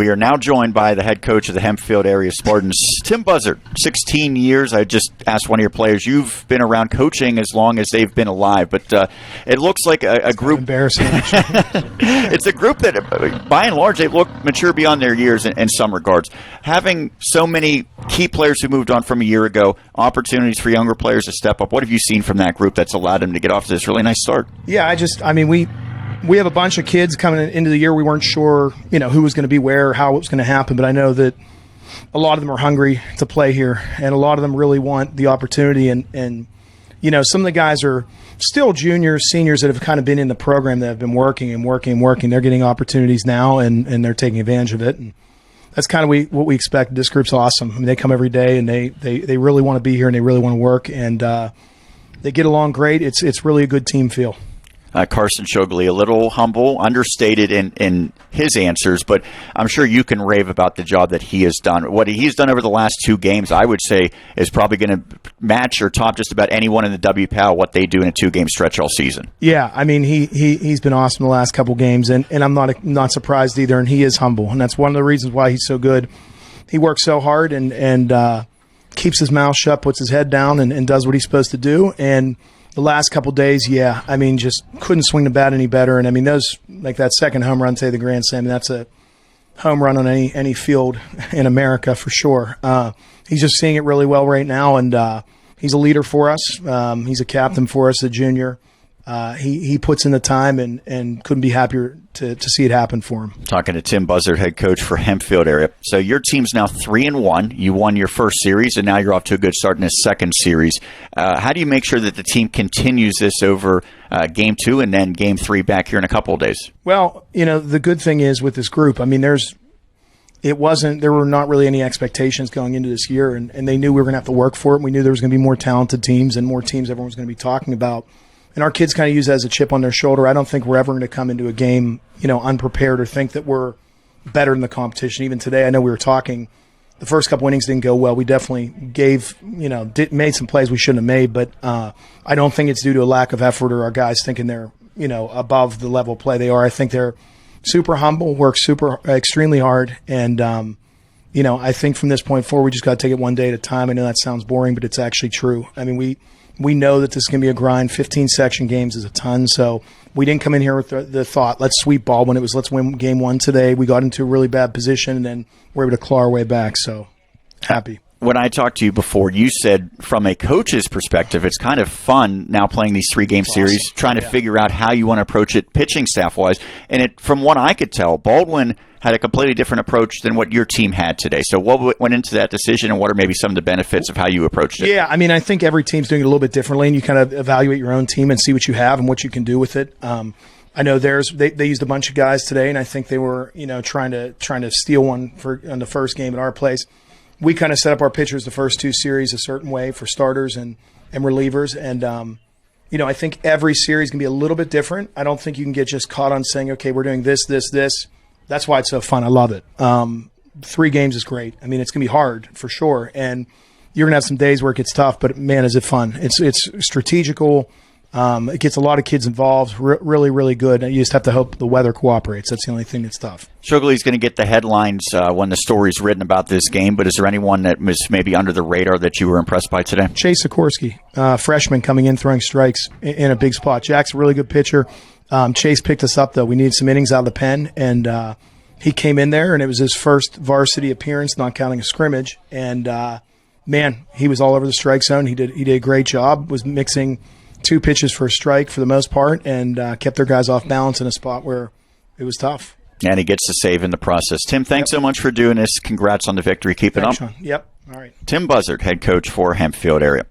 We are now joined by the head coach of the Hempfield area Spartans, Tim Buzzard. 16 years. I just asked one of your players, you've been around coaching as long as they've been alive, but it looks like a group. Embarrassing. It's a group that, by and large, they look mature beyond their years in some regards. Having so many key players who moved on from a year ago, opportunities for younger players to step up. What have you seen from that group that's allowed them to get off to this really nice start? Yeah, we have a bunch of kids coming into the year. We weren't sure, who was going to be where, how it was going to happen, but I know that a lot of them are hungry to play here, and a lot of them really want the opportunity. And some of the guys are still juniors, seniors that have kind of been in the program that have been working. They're getting opportunities now, and they're taking advantage of it. And that's kind of what we expect. This group's awesome. I mean, they come every day, and they really want to be here, and they really want to work, and they get along great. It's really a good team feel. Carson Shogley, a little humble, understated in his answers, but I'm sure you can rave about the job that he has done. What he's done over the last 2 games, I would say, is probably going to match or top just about anyone in the WPAL what they do in a 2-game stretch all season. Yeah, I mean, he's been awesome the last couple games, and I'm not surprised either, and he is humble, and that's one of the reasons why he's so good. He works so hard and keeps his mouth shut, puts his head down, and does what he's supposed to do, and the last couple days, just couldn't swing the bat any better. And, those, like that second home run, say the Grand Slam, that's a home run on any field in America for sure. He's just seeing it really well right now, and he's a leader for us. He's a captain for us, a junior. He puts in the time and couldn't be happier to see it happen for him. Talking to Tim Buzzard, head coach for Hempfield area. So your team's now 3-1. You won your first series, and now you're off to a good start in this second series. How do you make sure that the team continues this over Game 2 and then Game 3 back here in a couple of days? Well, the good thing is with this group, there were not really any expectations going into this year, and they knew we were going to have to work for it. And we knew there was going to be more talented teams and more teams everyone was going to be talking about. And our kids kind of use it as a chip on their shoulder. I don't think we're ever going to come into a game, unprepared or think that we're better than the competition. Even today, I know we were talking, the first couple innings didn't go well. We definitely made some plays we shouldn't have made, but I don't think it's due to a lack of effort or our guys thinking they're, above the level of play they are. I think they're super humble, work extremely hard, and I think from this point forward, we just got to take it one day at a time. I know that sounds boring, but it's actually true. We know that this is going to be a grind. 15 section games is a ton, so we didn't come in here with the thought, let's sweep Baldwin. It was, let's win Game 1 today. We got into a really bad position, and then we're able to claw our way back, so happy. When I talked to you before, you said from a coach's perspective, it's kind of fun now playing these 3-game series, trying to figure out how you want to approach it pitching staff-wise. And from what I could tell, Baldwin had a completely different approach than what your team had today. So what went into that decision, and what are maybe some of the benefits of how you approached it? Yeah, I think every team's doing it a little bit differently, and you kind of evaluate your own team and see what you have and what you can do with it. I know they used a bunch of guys today, and I think they were trying to steal one on the first game at our place. We kind of set up our pitchers the first 2 series a certain way for starters and relievers, and I think every series can be a little bit different. I don't think you can get just caught on saying, okay, we're doing this. That's why it's so fun. I love it. 3 games is great. It's going to be hard for sure, and you're going to have some days where it gets tough, but man, is it fun. It's strategical. It gets a lot of kids involved, really, really good. And you just have to hope the weather cooperates. That's the only thing that's tough. Shogley's going to get the headlines when the story's written about this game, but is there anyone that was maybe under the radar that you were impressed by today? Chase Sikorsky, freshman coming in, throwing strikes in a big spot. Jack's a really good pitcher. Chase picked us up, though. We needed some innings out of the pen, and he came in there, and it was his first varsity appearance, not counting a scrimmage. And, man, he was all over the strike zone. He did a great job, was mixing 2 pitches for a strike for the most part, and kept their guys off balance in a spot where it was tough. And he gets the save in the process. Tim, thanks so much for doing this. Congrats on the victory. Keep it up. Sean. Yep. All right. Tim Buzzard, head coach for Hempfield area.